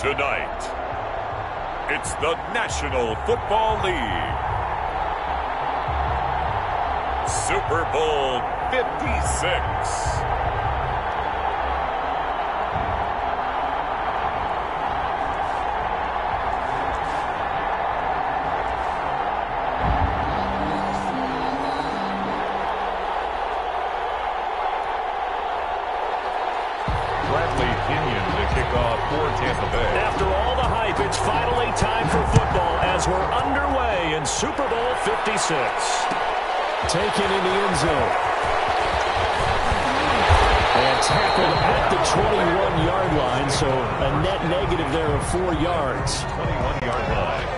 Tonight, it's the National Football League Super Bowl 56. After all the hype, it's finally time for football as we're underway in Super Bowl 56. Taken in the end zone. And tackled at the 21-yard line, so a net negative there of 4 yards. 21-yard line.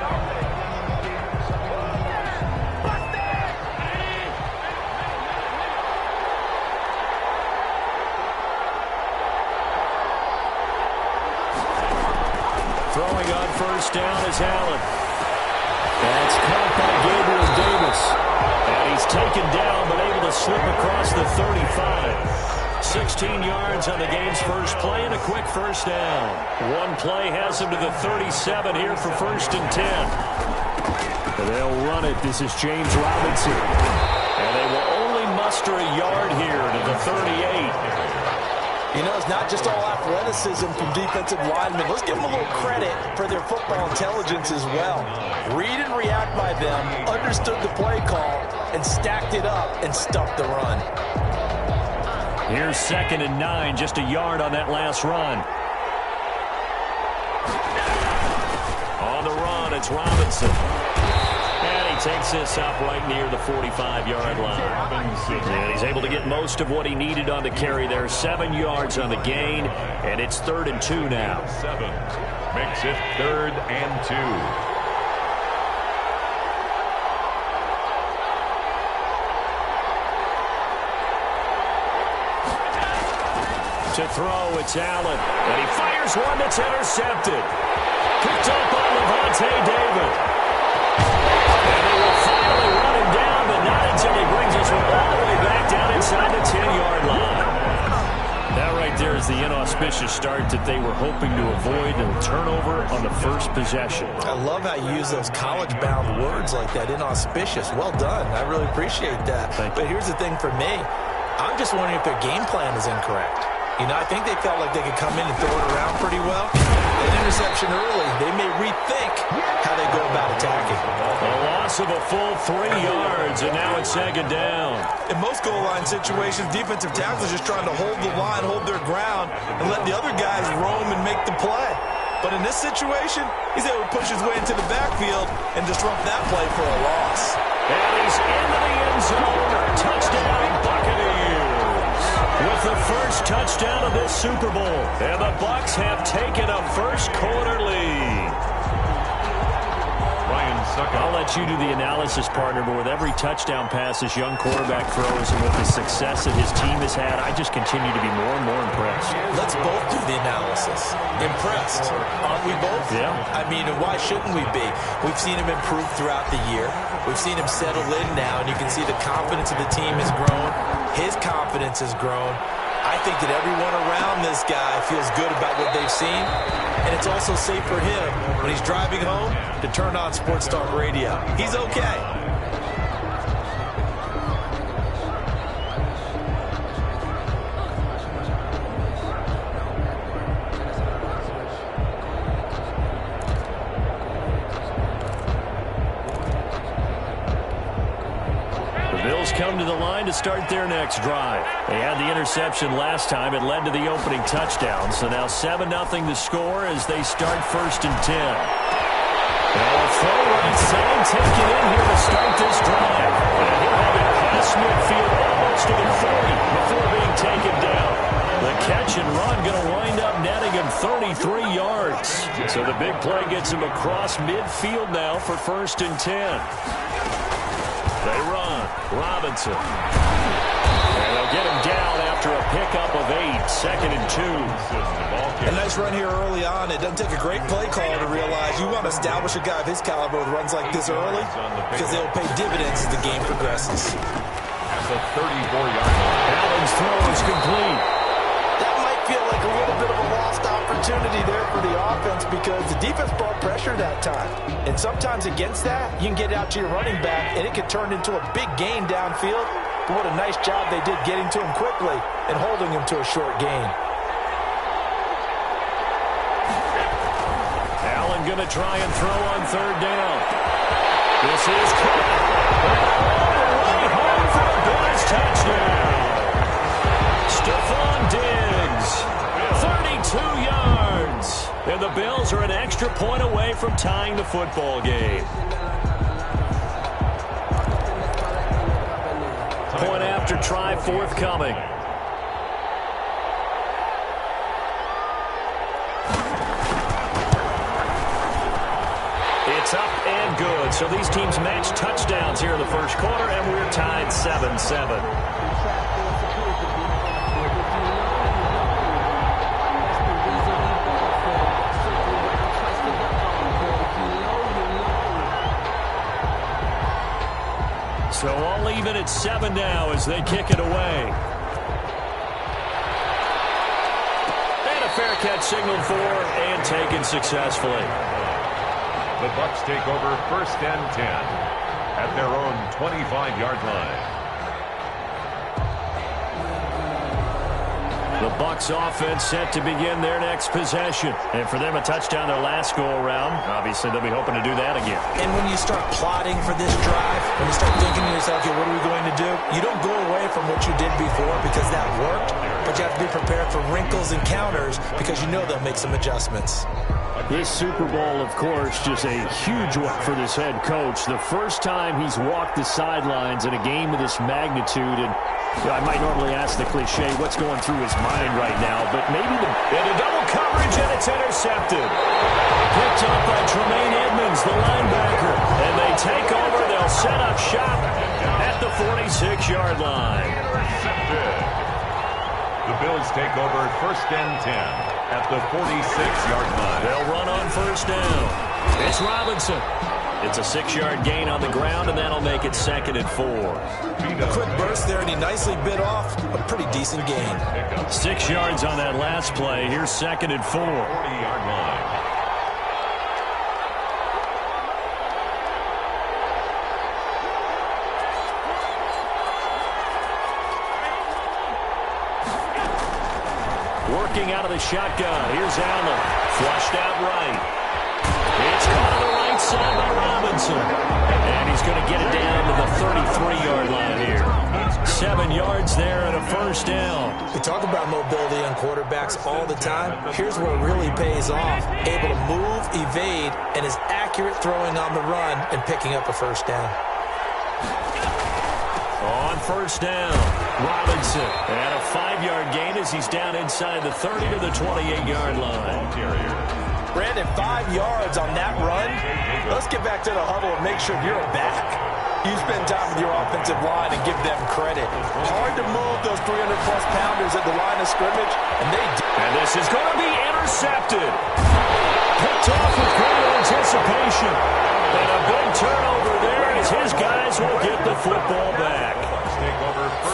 Throwing on first down is Allen. That's caught by Gabriel Davis. And he's taken down but able to slip across the 35. 16 yards on the game's first play and a quick first down. One play has him to the 37 here for first and 10. They'll run it. This is James Robinson. And they will only muster a yard here to the 38. You know, it's not just all athleticism from defensive linemen. Let's give them a little credit for their football intelligence as well. Read and react by them, understood the play call, and stacked it up and stuffed the run. Here's 2nd and 9, just a yard on that last run. On the run, it's Robinson. And he takes this up right near the 45-yard line. And he's able to get most of what he needed on the carry there. 7 yards on the gain, and it's 3rd and 2 now. 7 makes it 3rd and 2. To throw, it's Allen. And he fires one that's intercepted. Picked up by Levante David. And they will finally run him down, but not until he brings us all the way back down inside the 10-yard line. That right there is the inauspicious start that they were hoping to avoid, and turnover on the first possession. I love how you use those college-bound words like that, inauspicious. Well done. I really appreciate that. But here's the thing for me. I'm just wondering if their game plan is incorrect. You know, I think they felt like they could come in and throw it around pretty well. An interception early, they may rethink how they go about attacking. A loss of a full 3 yards, and now it's 2nd down. In most goal line situations, defensive tackles are just trying to hold the line, hold their ground, and let the other guys roam and make the play. But in this situation, he's able to push his way into the backfield and disrupt that play for a loss. And he's into the end zone. Touchdown, Buccaneers. With the first touchdown of this Super Bowl. And the Bucs have taken a first-quarter lead. I'll let you do the analysis, partner, but with every touchdown pass this young quarterback throws and with the success that his team has had, I just continue to be more and more impressed. Let's both do the analysis. Impressed. Aren't we both? Yeah. I mean, why shouldn't we be? We've seen him improve throughout the year. We've seen him settle in now, and you can see the confidence of the team has grown. His confidence has grown. I think that everyone around this guy feels good about what they've seen, and it's also safe for him when he's driving home to turn on Sports Talk Radio. He's okay. Come to the line to start their next drive. They had the interception last time. It led to the opening touchdown. So now 7-0 the score as they start 1st and 10. Now a throw right side taken in here to start this drive. And he'll have it past midfield almost to the 40 before being taken down. The catch and run going to wind up netting him 33 yards. So the big play gets him across midfield now for 1st and 10. They run. Robinson. And they'll get him down after a pickup of 8. 2nd and 2. A nice run here early on. It doesn't take a great play call to realize you want to establish a guy of his caliber with runs like this early because they'll pay dividends as the game progresses. At the 34-yard line. Allen's throw is complete. That might feel like a little bit of a lost opportunity. opportunity there for the offense because the defense brought pressure that time. And sometimes against that, you can get out to your running back, and it can turn into a big gain downfield. But what a nice job they did getting to him quickly and holding him to a short gain. Allen going to try and throw on third down. This is caught. All the way home for a Bills touchdown. Stephon Diggs, 32 yards. And the Bills are an extra point away from tying the football game. Point after try forthcoming. It's up and good. So these teams match touchdowns here in the first quarter, and we're tied 7-7. So all even at 7 now as they kick it away. And a fair catch signaled for and taken successfully. The Bucs take over first and 10 at their own 25-yard line. The Bucs offense set to begin their next possession. And for them, a touchdown their last go-around. Obviously, they'll be hoping to do that again. And when you start plotting for this drive, when you start thinking to yourself, okay, what are we going to do? You don't go away from what you did before because that worked, but you have to be prepared for wrinkles and counters because you know they'll make some adjustments. This Super Bowl, of course, just a huge one for this head coach. The first time he's walked the sidelines in a game of this magnitude. And I might normally ask the cliche, what's going through his mind right now, but maybe into double coverage, and it's intercepted. Picked up by Tremaine Edmonds, the linebacker. And they take over. They'll set up shop at the 46-yard line. The Bills take over first and 10 at the 46-yard line. They'll run on first down. It's Robinson. It's a 6-yard gain on the ground, and that'll make it 2nd and 4. A quick burst there, and he nicely bit off a pretty decent gain. 6 yards on that last play. Here's 2nd and 4. 40-yard line. Working out of the shotgun. Here's Allen. Flushed out right. It's caught on the right side by Robinson. And he's going to get it down to the 33-yard line here. 7 yards there and a first down. We talk about mobility on quarterbacks all the time. Here's where it really pays off. Able to move, evade, and is accurate throwing on the run and picking up a first down. On first down, Robinson. And a 5-yard gain as he's down inside the 30 to the 28-yard line. Brandon, 5 yards on that run. Let's get back to the huddle and make sure you're back. You spend time with your offensive line and give them credit. Hard to move those 300-plus pounders at the line of scrimmage, and they do. And this is going to be intercepted. Picked off with great anticipation. And a big turnover there as his guys will get the football back.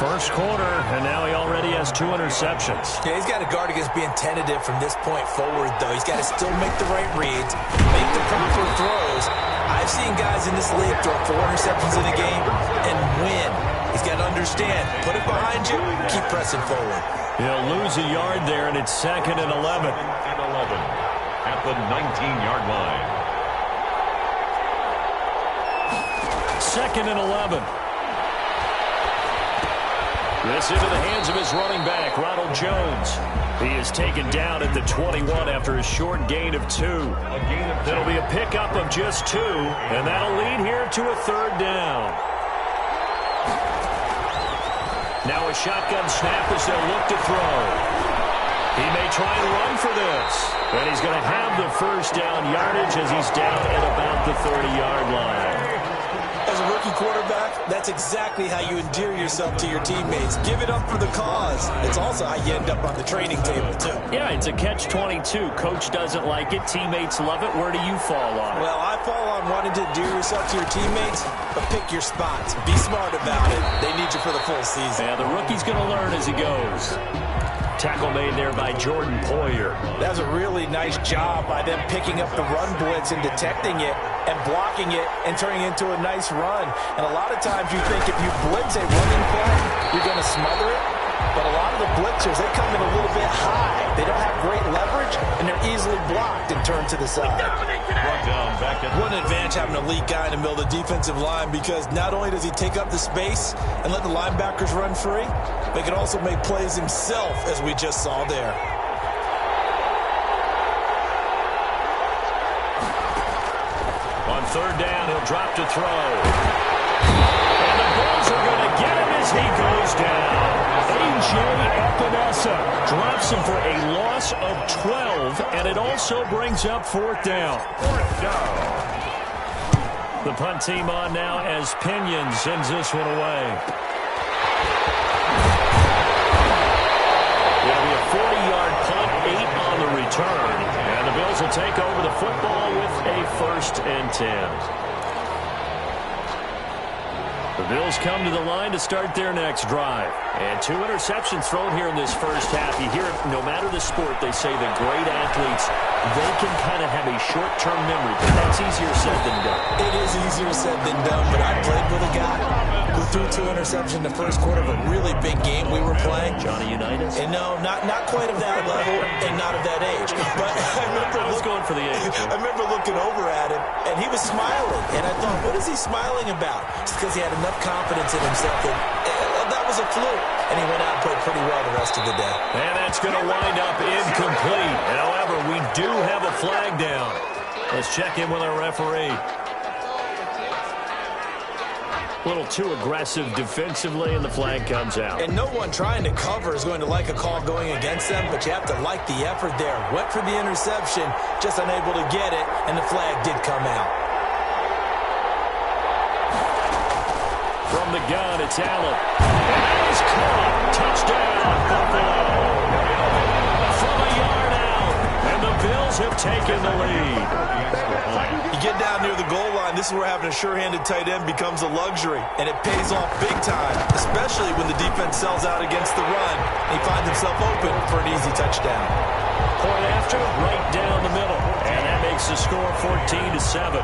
First quarter, and now he already has 2 interceptions. Yeah, he's got to guard against being tentative from this point forward, though. He's got to still make the right reads, make the proper throws. I've seen guys in this league throw 4 interceptions in a game and win. He's got to understand, put it behind you, keep pressing forward. He'll lose a yard there, and it's 2nd and 11. At the 19-yard line. 2nd and 11. This into the hands of his running back, Ronald Jones. He is taken down at the 21 after a short gain of 2. That'll be a pickup of just 2, and that'll lead here to a 3rd down. Now a shotgun snap as they'll look to throw. He may try and run for this, but he's going to have the first down yardage as he's down at about the 30-yard line. As a rookie quarterback, that's exactly how you endear yourself to your teammates. Give it up for the cause. It's also how you end up on the training table, too. Yeah, it's a catch-22. Coach doesn't like it. Teammates love it. Where do you fall on it? Well, I fall on wanting to endear yourself to your teammates, but pick your spots. Be smart about it. They need you for the full season. Yeah, the rookie's going to learn as he goes. Tackle made there by Jordan Poyer. That was a really nice job by them picking up the run blitz and detecting it and blocking it and turning it into a nice run. And a lot of times you think if you blitz a running play, you're going to smother it. But a lot of the blitzers, they come in a little bit high. They don't have great leverage, and they're easily blocked and turned to the side. What an advantage having an elite guy in the middle of the defensive line, because not only does he take up the space and let the linebackers run free, but he can also make plays himself, as we just saw there. On third down, he'll drop to throw. And the Bills are going to get him as he goes down. A.J. Epinesa drops him for a loss of 12, and it also brings up fourth down. The punt team on now as Pinion sends this one away. It'll be a 40-yard punt, 8 on the return, and the Bills will take over the football with a 1st and 10. The Bills come to the line to start their next drive. And 2 interceptions thrown here in this first half. You hear it, no matter the sport, they say that great athletes, they can kind of have a short-term memory, but that's easier said than done. It is easier said than done, but I played with a guy who threw 2 interceptions in the first quarter of a really big game we were playing. Johnny Unitas? And no, not quite of that level and not of that age. But I was going for the age. I remember looking over at him, and he was smiling. And I thought, what is he smiling about? It's because he had enough confidence in himself that was a fluke. And he went out and played pretty well the rest of the day. And that's going to wind up incomplete. However, we do have a flag down. Let's check in with our referee. A little too aggressive defensively, and the flag comes out. And no one trying to cover is going to like a call going against them, but you have to like the effort there. Went for the interception, just unable to get it, and the flag did come out. From the gun, it's Allen. And that is caught. Touchdown, Buffalo. From a yard out. And the Bills have taken the lead. You get down near the goal line, this is where having a sure-handed tight end becomes a luxury. And it pays off big time, especially when the defense sells out against the run. And he finds himself open for an easy touchdown. Point after, right down the middle. And that makes the score 14-7.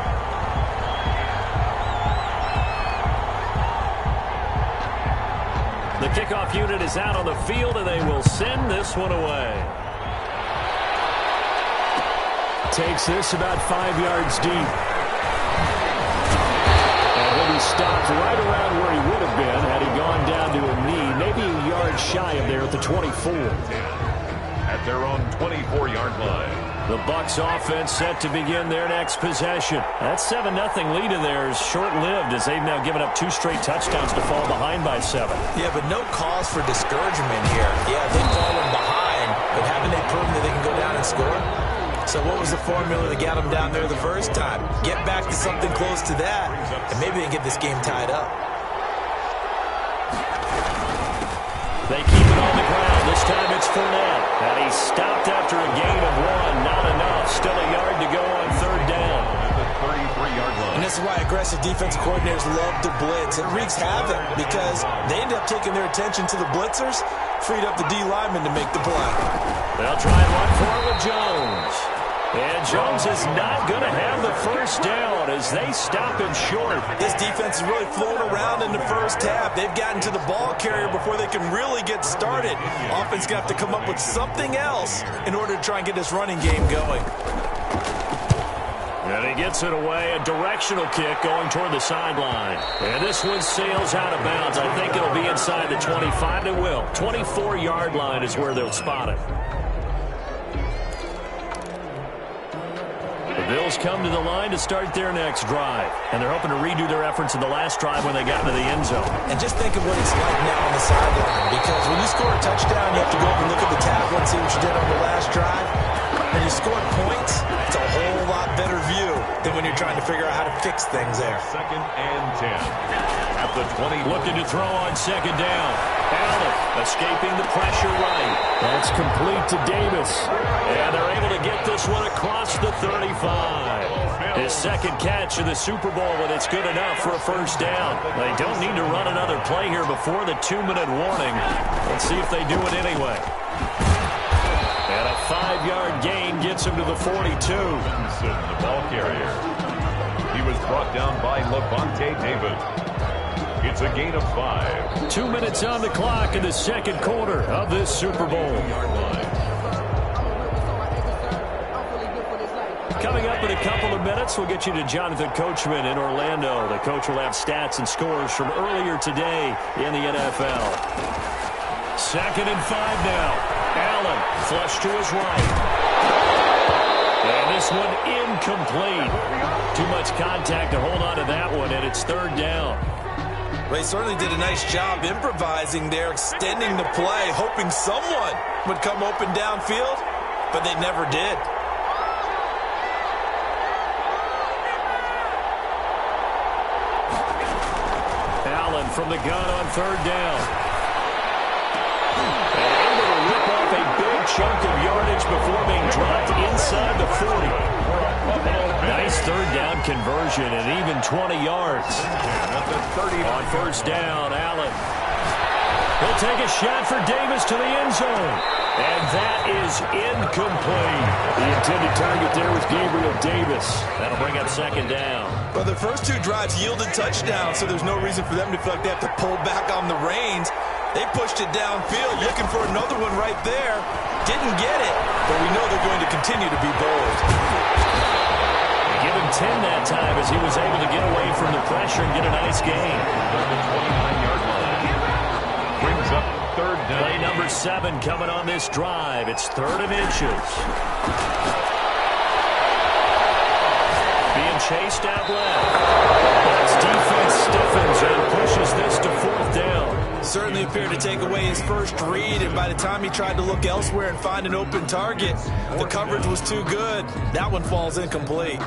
The kickoff unit is out on the field, and they will send this one away. Takes this about 5 yards deep. And he'll be stopped right around where he would have been had he gone down to a knee, maybe a yard shy of there at the 24. At their own 24-yard line. The Bucs offense set to begin their next possession. That 7-0 lead of theirs short-lived as they've now given up 2 straight touchdowns to fall behind by 7. Yeah, but no cause for discouragement here. Yeah, they've fallen behind, but haven't they proven that they can go down and score? So what was the formula that got them down there the first time? Get back to something close to that, and maybe they can get this game tied up. They keep it on the ground. This time it's Fournette. And he's stopped after a gain of 1. Not enough. Still a yard to go on third down. The 33-yard line. And this is why aggressive defensive coordinators love to blitz. It wreaks havoc because they end up taking their attention to the blitzers, freed up the D linemen to make the play. They'll try and run for it with Jones. And Jones is not going to have the first down as they stop him short. This defense is really flown around in the first half. They've gotten to the ball carrier before they can really get started. Offense going to have to come up with something else in order to try and get this running game going. And he gets it away, a directional kick going toward the sideline. And this one sails out of bounds. I think it'll be inside the 25. It will. 24-yard line is where they'll spot it. The Bills come to the line to start their next drive. And they're hoping to redo their efforts in the last drive when they got into the end zone. And just think of what it's like now on the sideline. Because when you score a touchdown, you have to go up and look at the tackle and see what you did on the last drive. When you score points, it's a whole lot better view than when you're trying to figure out how to fix things there. 2nd and 10. At the 20. Looking to throw on second down. Allen escaping the pressure right. That's complete to Davis. And they're able to get this one across the 35. His second catch of the Super Bowl, and it's good enough for a first down. They don't need to run another play here before the 2-minute warning. Let's see if they do it anyway. 5-yard gain gets him to the 42. The ball carrier. He was brought down by Levante David. It's a gain of 5. 2 minutes on the clock in the second quarter of this Super Bowl. Coming up in a couple of minutes, we'll get you to Jonathan Coachman in Orlando. The coach will have stats and scores from earlier today in the NFL. 2nd and 5 now. Allen, flush to his right. And this one incomplete. Too much contact to hold on to that one, and it's 3rd down. Well, he certainly did a nice job improvising there, extending the play, hoping someone would come open downfield, but they never did. Allen from the gun on 3rd down. And able to rip off a big chunk of yardage before being dropped inside the 40. Nice 3rd down conversion and even 20 yards. On 1st down, Allen. He'll take a shot for Davis to the end zone. And that is incomplete. The intended target there was Gabriel Davis. That'll bring up 2nd down. Well, the first 2 drives yielded touchdowns, so there's no reason for them to feel like they have to pull back on the reins. They pushed it downfield, looking for another one right there. Didn't get it, but we know they're going to continue to be bold. Give him 10 that time as he was able to get away from the pressure and get a nice gain. The 29-yard line. Brings up 3rd down. Play number 7 coming on this drive. It's 3rd and inches. Being chased out left. Bucs defense stiffens and pushes this to 4th down. Certainly appeared to take away his first read, and by the time he tried to look elsewhere and find an open target, the coverage was too good. That one falls incomplete.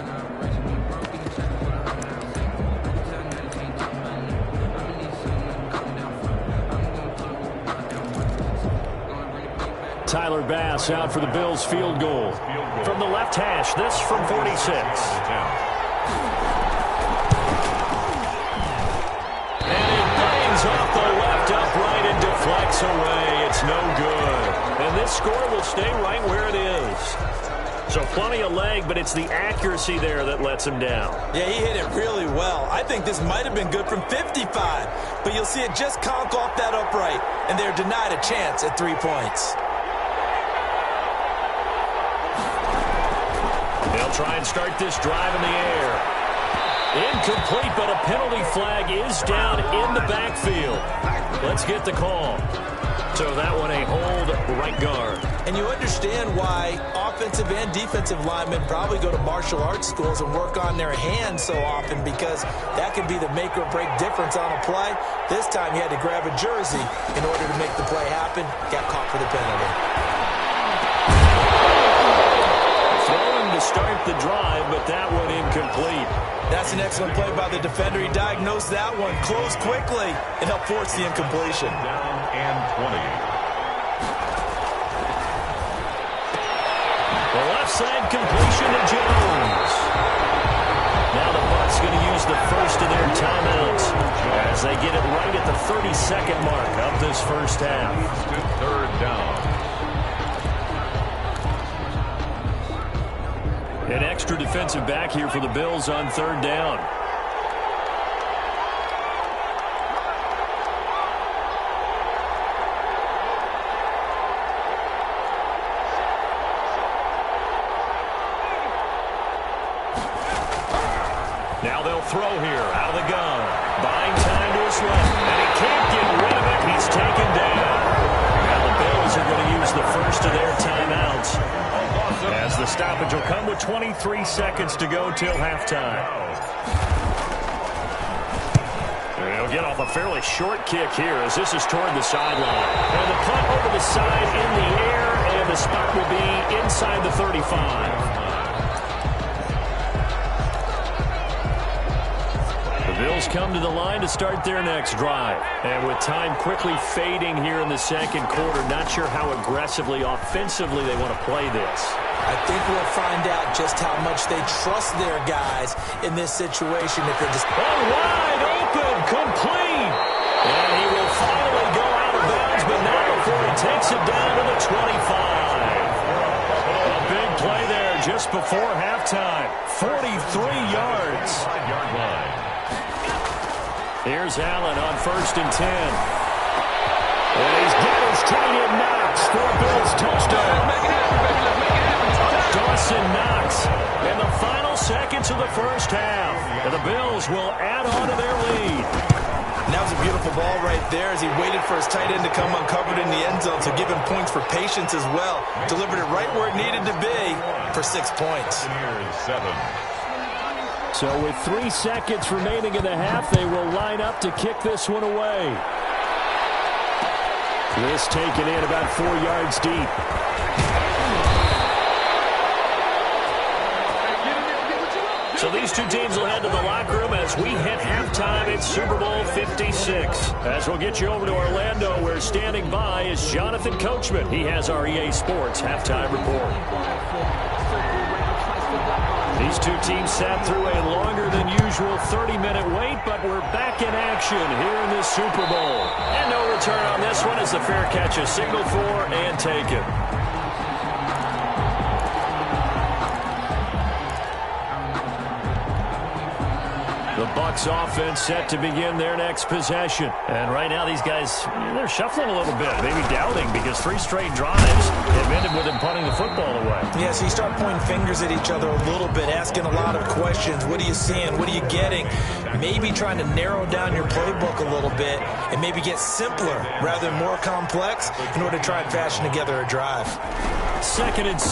Tyler Bass out for the Bills field goal. From the left hash, this from 46. Off the left upright and deflects away. It's no good. And this score will stay right where it is. So plenty of leg, but it's the accuracy there that lets him down. Yeah, he hit it really well. I think this might have been good from 55, but you'll see it just conk off that upright, and they're denied a chance at 3 points. They'll try and start this drive in the air. Incomplete, but a penalty flag is down in the backfield. Let's get the call. So that one a hold right guard. And you understand why offensive and defensive linemen probably go to martial arts schools and work on their hands so often, because that can be the make or break difference on a play. This time he had to grab a jersey in order to make the play happen. Got caught for the penalty. Throwing to start the drive, but that one incomplete. That's an excellent play by the defender. He diagnosed that one, closed quickly, and helped force the incompletion. Down and 20. The left side completion to Jones. Now the Bucs going to use the first of their timeouts as they get it right at the 30-second mark of this first half. 3rd down. An extra defensive back here for the Bills on 3rd down. Now they'll throw here out of the gun. Buying time to his left. And he can't get rid of it. He's taken down. Now the Bills are going to use the first of their timeouts, as the stoppage will come with 23 seconds to go till halftime. He'll get off a fairly short kick here as this is toward the sideline. And the punt over the side in the air, and the spot will be inside the 35. The Bills come to the line to start their next drive. And with time quickly fading here in the second quarter, not sure how aggressively, offensively they want to play this. I think we'll find out just how much they trust their guys in this situation. If they're just wide open, complete. And he will finally go out of bounds, but not before he takes it down to the 25. just before halftime. 43 yards. 5-yard line. Here's Allen on 1st and 10. And he's got his tight end Knox for a Bills touchdown. Dawson Knox in the final seconds of the first half. And the Bills will add on to their lead. And that was a beautiful ball right there as he waited for his tight end to come uncovered in the end zone. So give him points for patience as well. Delivered it right where it needed to be for 6 points. Here's 7. So with 3 seconds remaining in the half, they will line up to kick this one away. This taken in about 4 yards deep. So these two teams will head to the locker room as we hit halftime at Super Bowl 56. As we'll get you over to Orlando, where standing by is Jonathan Coachman. He has our EA Sports halftime report. These two teams sat through a longer than usual 30-minute wait, but we're back in action here in this Super Bowl. And no return on this one as the fair catch is signaled for and taken. The Bucs offense set to begin their next possession. And right now these guys, they're shuffling a little bit, maybe doubting, because 3 straight drives have ended with them punting the football away. Yeah, so you start pointing fingers at each other a little bit, asking a lot of questions. What are you seeing? What are you getting? Maybe trying to narrow down your playbook a little bit and maybe get simpler rather than more complex in order to try and fashion together a drive. 2nd and 6.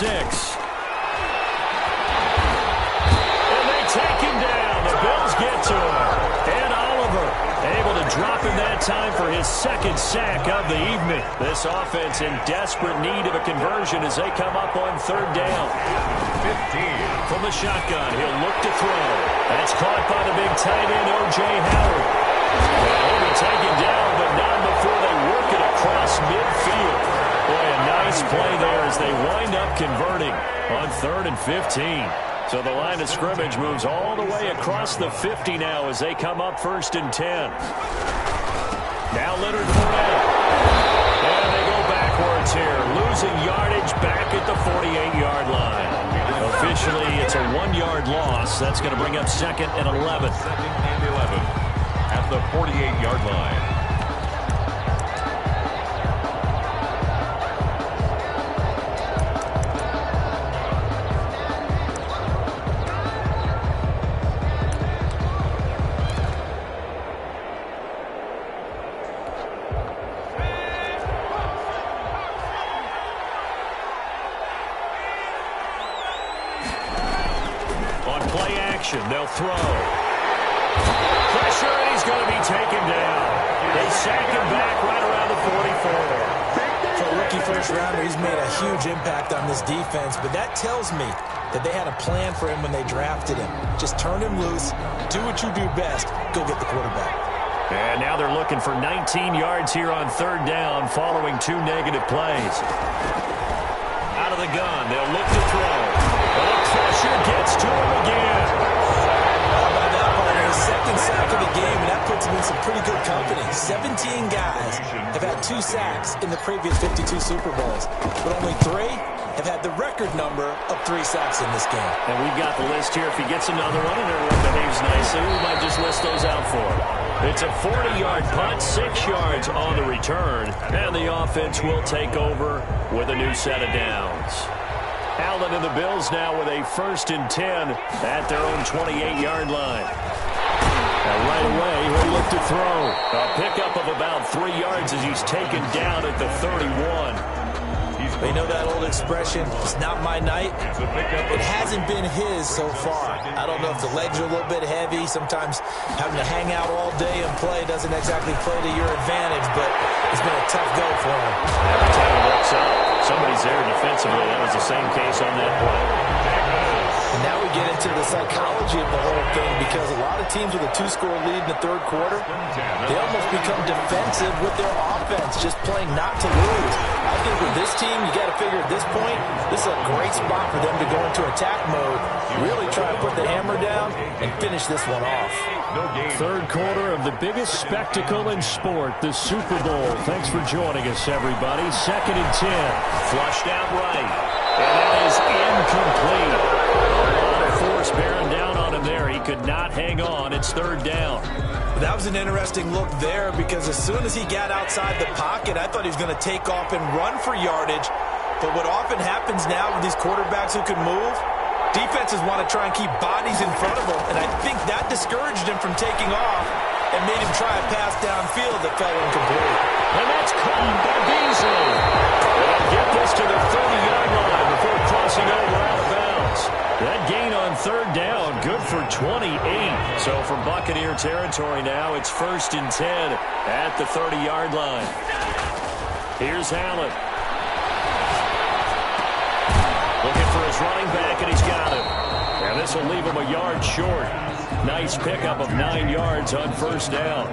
And they take him down. The Bills get to him. And Oliver able to drop him that time for his 2nd sack of the evening. This offense in desperate need of a conversion as they come up on 3rd down. 15. From the shotgun, he'll look to throw. That's caught by the big tight end, O.J. Howard. Well, he'll be taken down, but not before they work it across midfield. Boy, a nice play there as they wind up converting on 3rd and 15. So the line of scrimmage moves all the way across the 50 now as they come up 1st and 10. Now Leonard Fournette. And they go backwards here, losing yardage back at the 48-yard line. Officially, it's a 1-yard loss. That's going to bring up 2nd and 11. 2nd and 11 at the 48-yard line. They'll throw. Pressure, and he's going to be taken down. They sack him back right around the 44. For a rookie first-rounder, he's made a huge impact on this defense, but that tells me that they had a plan for him when they drafted him. Just turn him loose, do what you do best, go get the quarterback. And now they're looking for 19 yards here on 3rd down following 2 negative plays. Out of the gun, they'll look to throw. But the pressure gets to him again. 2nd sack of the game, and that puts him in some pretty good company. 17 guys have had 2 sacks in the previous 52 Super Bowls, but only 3 have had the record number of 3 sacks in this game. And we've got the list here. If he gets another one and everyone behaves nicely, we might just list those out for him. It's a 40-yard punt, 6 yards on the return, and the offense will take over with a new set of downs. Allen and the Bills now with a 1st and 10 at their own 28-yard line. Now right away, he'll look to throw. A pickup of about 3 yards as he's taken down at the 31. You know that old expression, it's not my night? It hasn't been his so far. I don't know if the legs are a little bit heavy. Sometimes having to hang out all day and play doesn't exactly play to your advantage, but it's been a tough go for him. Every time he looks up, somebody's there defensively. That was the same case on that play. And now we get into the psychology of the whole thing, because a lot of teams with a 2-score lead in the 3rd quarter, they almost become defensive with their offense, just playing not to lose. I think with this team, you got to figure at this point, this is a great spot for them to go into attack mode, really try to put the hammer down and finish this one off. 3rd quarter of the biggest spectacle in sport, the Super Bowl. Thanks for joining us, everybody. 2nd and 10. Flushed out right. And that is incomplete. it's third down. That was an interesting look there because as soon as he got outside the pocket, I thought he was going to take off and run for yardage. But what often happens now with these quarterbacks who can move, defenses want to try and keep bodies in front of them, and I think that discouraged him from taking off and made him try a pass downfield that fell incomplete. And that's caught by Beasley. They'll get this to the 30-yard line before crossing over out of bounds. That gain on third down, good for 28. So from Buccaneer territory now, it's 1st and 10 at the 30-yard line. Here's Allen. Looking for his running back, and he's got him. And this will leave him a yard short. Nice pickup of 9 yards on first down.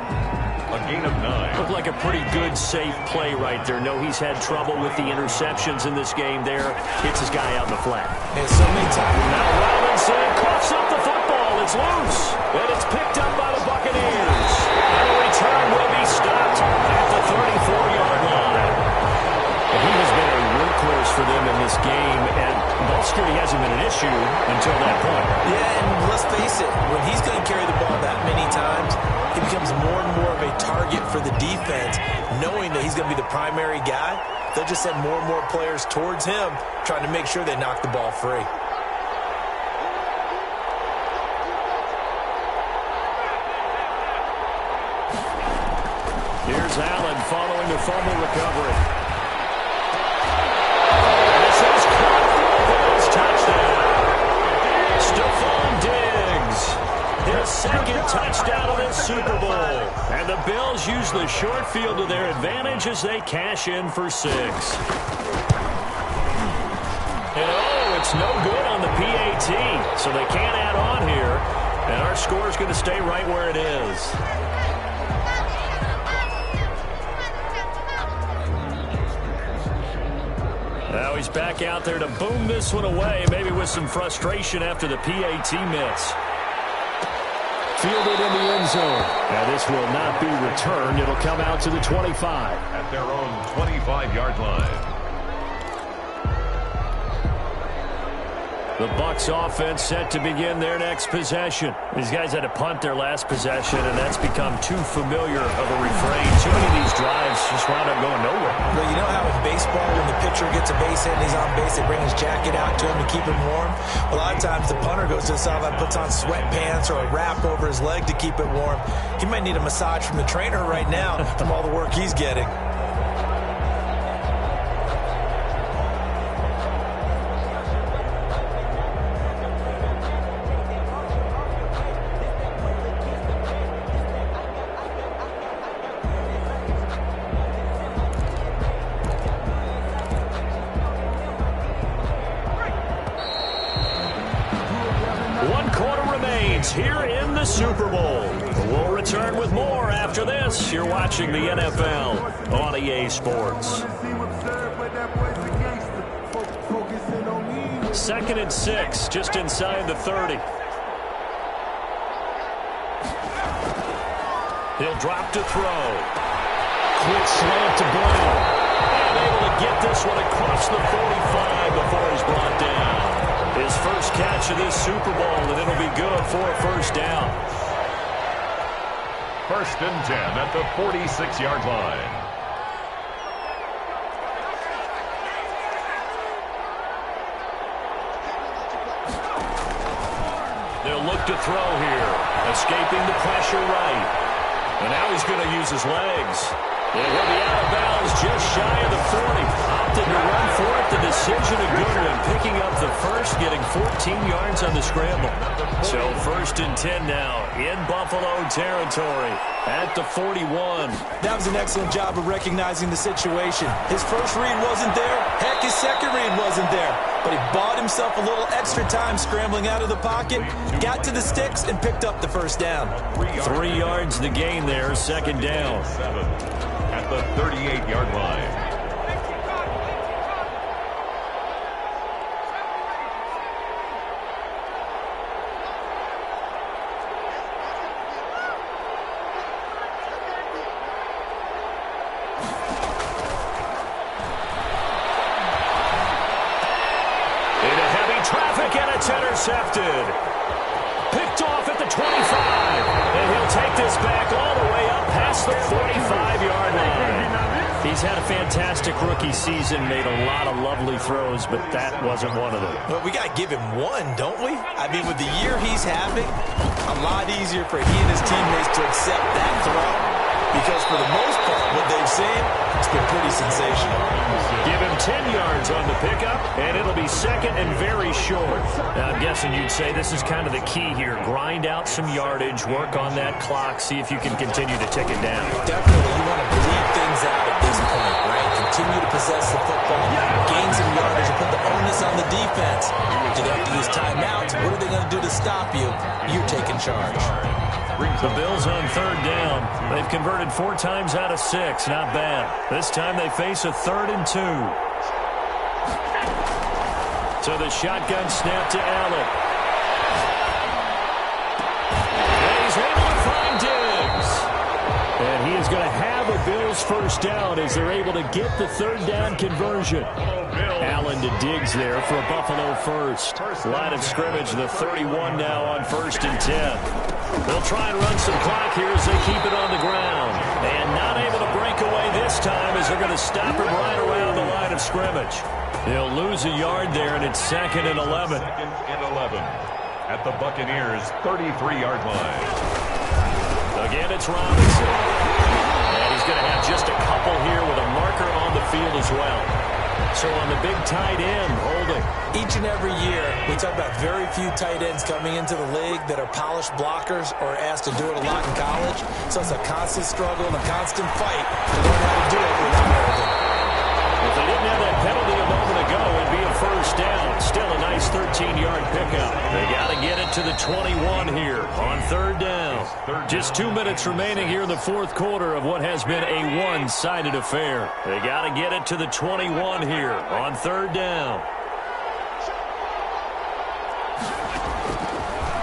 A gain of 9. Looked like a pretty good, safe play right there. No, he's had trouble with the interceptions in this game there. Hits his guy out in the flat. And so many times. Now Robinson coughs up the football. It's loose. And it's picked up by the Buccaneers. And the return will be stopped at the 34-yard line. And he has been a workhorse for them in this game. And ball security hasn't been an issue until that point. Yeah, and let's face it, when he's going to carry the ball that many times, he becomes more and more of a target for the defense, knowing that he's going to be the primary guy. They'll just send more and more players towards him, trying to make sure they knock the ball free. Here's Allen following the fumble recovery. Second touchdown of this Super Bowl. And the Bills use the short field to their advantage as they cash in for 6. And oh, it's no good on the PAT. So they can't add on here. And our score is going to stay right where it is. Now he's back out there to boom this one away, maybe with some frustration after the PAT miss. Fielded in the end zone. Now this will not be returned. It'll come out to the 25. At their own 25-yard line. The Bucs offense set to begin their next possession. These guys had to punt their last possession, and that's become too familiar of a refrain. Too many of these drives just wound up going nowhere. Well, you know how in baseball, when the pitcher gets a base hit and he's on base, they bring his jacket out to him to keep him warm? A lot of times the punter goes to the sideline, puts on sweatpants or a wrap over his leg to keep it warm. He might need a massage from the trainer right now from all the work he's getting. Here in the Super Bowl. We'll return with more after this. You're watching the NFL on EA Sports. 2nd and 6, just inside the 30. He'll drop to throw. Quick slant to Brown. And able to get this one across the 45 before he's brought down. His first catch of this Super Bowl, and it'll be good for a first down. 1st and 10 at the 46-yard line. They'll look to throw here. Escaping the pressure right. And now he's going to use his legs. And he'll be out of bounds just shy of the 40. Opted to run for it. The decision a good one. Picking up the first, getting 14 yards on the scramble. So 1st and 10 now in Buffalo territory at the 41. That was an excellent job of recognizing the situation. His first read wasn't there. Heck, his second read wasn't there. But he bought himself a little extra time scrambling out of the pocket, got to the sticks, and picked up the first down. 3 yards the gain there, 2nd down. At the 38-yard line. Into heavy traffic, and it's intercepted. Picked off at the the 25. And he'll take this back all the way up past the 45-yard line. He's had a fantastic rookie season, made a lot of lovely throws, but that wasn't one of them. Well, we got to give him one, don't we? I mean, with the year he's having, a lot easier for he and his teammates to accept that throw, because for the most part, what they've seen, it's been pretty sensational. Give him 10 yards on the pickup, and it'll be second and very short. Now, I'm guessing you'd say this is kind of the key here. Grind out some yardage, work on that clock, see if you can continue to tick it down. Definitely, you want to bleed things out at this point, right? Continue to possess the football, gain some yardage, and put the onus on the defense. Do they have to use timeouts? What are they going to do to stop you? You're taking charge. The Bills on third down. They've converted 4 times out of 6. Not bad. This time they face a 3rd and 2. So the shotgun snap to Allen. And he's able to find Diggs. And he is going to have a Bills first down as they're able to get the 3rd down conversion. Allen to Diggs there for a Buffalo first. Line of scrimmage, the 31 now on 1st and 10. They'll try and run some clock here as they keep it on the ground. And not able to break away this time as they're going to stop him right around the line of scrimmage. They'll lose a yard there, and it's 2nd and 11. 2nd and 11 at the Buccaneers' 33-yard line. Again, it's Robinson. And he's going to have just a couple here with a marker on the field as well. So on the big tight end, holding. Each and every year, we talk about very few tight ends coming into the league that are polished blockers or asked to do it a lot in college. So it's a constant struggle and a constant fight to learn how to do it without holding. If they didn't have that penalty a moment ago, it'd be a first down. Still a nice 13-yard pickup. They got to get it to the 21 here on 3rd down. Just 2 minutes remaining here in the 4th quarter of what has been a one-sided affair. They got to get it to the 21 here on 3rd down.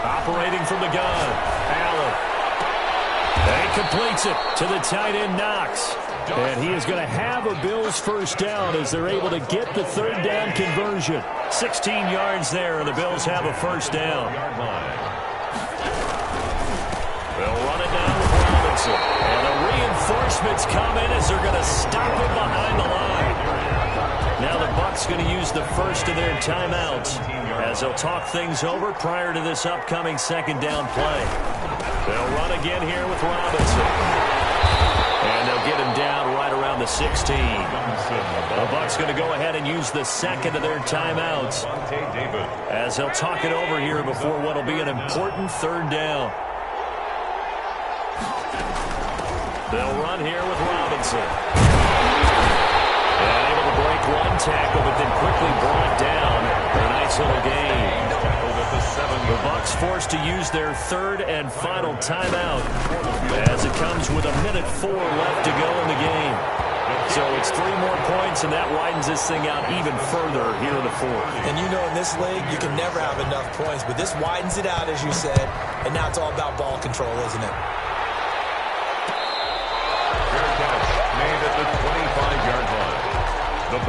Operating from the gun, Allen. And he completes it to the tight end, Knox. And he is going to have a Bills first down as they're able to get the 3rd down conversion. 16 yards there, and the Bills have a first down. They'll run it down with Robinson. And the reinforcements come in as they're going to stop him behind the line. Now the Bucs going to use the first of their timeouts as they'll talk things over prior to this upcoming 2nd down play. They'll run again here with Robinson. And they'll get him down right around the 16. The Bucs going to go ahead and use the second of their timeouts as they'll talk it over here before what will be an important 3rd down. They'll run here with Robinson. And able to break one tackle, but then quickly brought down for a nice little gain. The Bucs forced to use their 3rd and final timeout as it comes with 1:04 left to go in the game. So it's 3 more points, and that widens this thing out even further here in the 4th. And you know, in this league, you can never have enough points, but this widens it out, as you said, and now it's all about ball control, isn't it? Fair catch made at the 25-yard line. The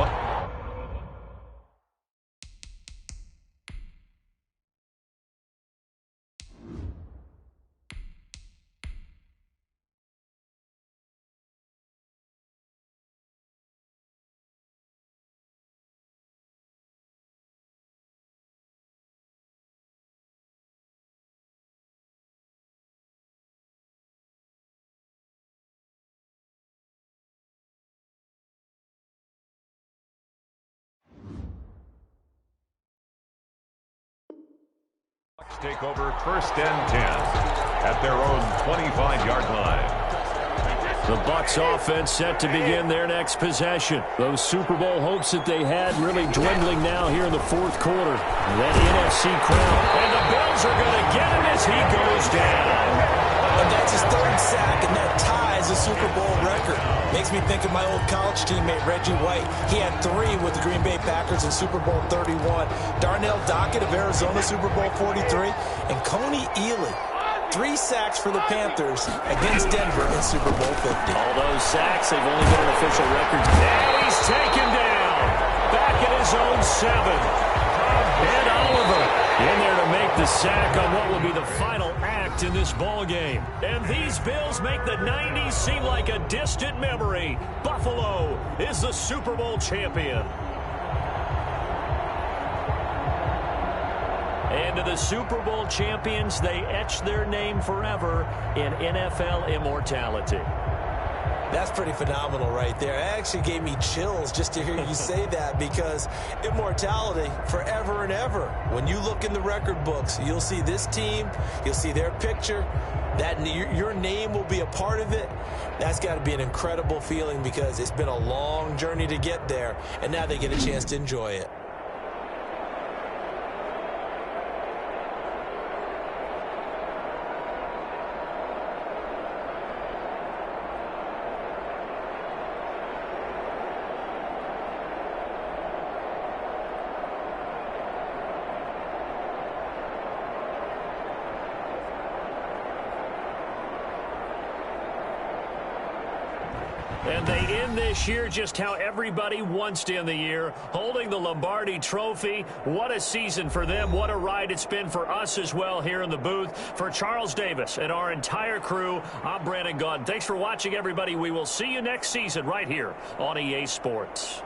take over 1st and 10 at their own 25-yard line. The Bucs offense set to begin their next possession. Those Super Bowl hopes that they had really dwindling now here in the 4th quarter. That NFC crown. And the Bills are going to get him as he goes down. And that's his 3rd sack, and that ties a Super Bowl record. Makes me think of my old college teammate, Reggie White. He had 3 with the Green Bay Packers in Super Bowl 31. Darnell Dockett of Arizona, Super Bowl 43. And Coney Ealy, 3 sacks for the Panthers against Denver in Super Bowl 50. All those sacks, they've only been an official record. Now he's taken down. Back at his own 7. And Oliver in there to make make the sack on what will be the final act in this ball game. And these Bills make the 90s seem like a distant memory. Buffalo is the Super Bowl champion. And to the Super Bowl champions, they etch their name forever in NFL immortality. That's pretty phenomenal right there. It actually gave me chills just to hear you say that, because immortality forever and ever. When you look in the record books, you'll see this team, you'll see their picture, that your name will be a part of it. That's got to be an incredible feeling, because it's been a long journey to get there, and now they get a chance to enjoy it. And they end this year just how everybody wants to end the year, holding the Lombardi Trophy. What a season for them. What a ride it's been for us as well here in the booth. For Charles Davis and our entire crew, I'm Brandon Gaudin. Thanks for watching, everybody. We will see you next season right here on EA Sports.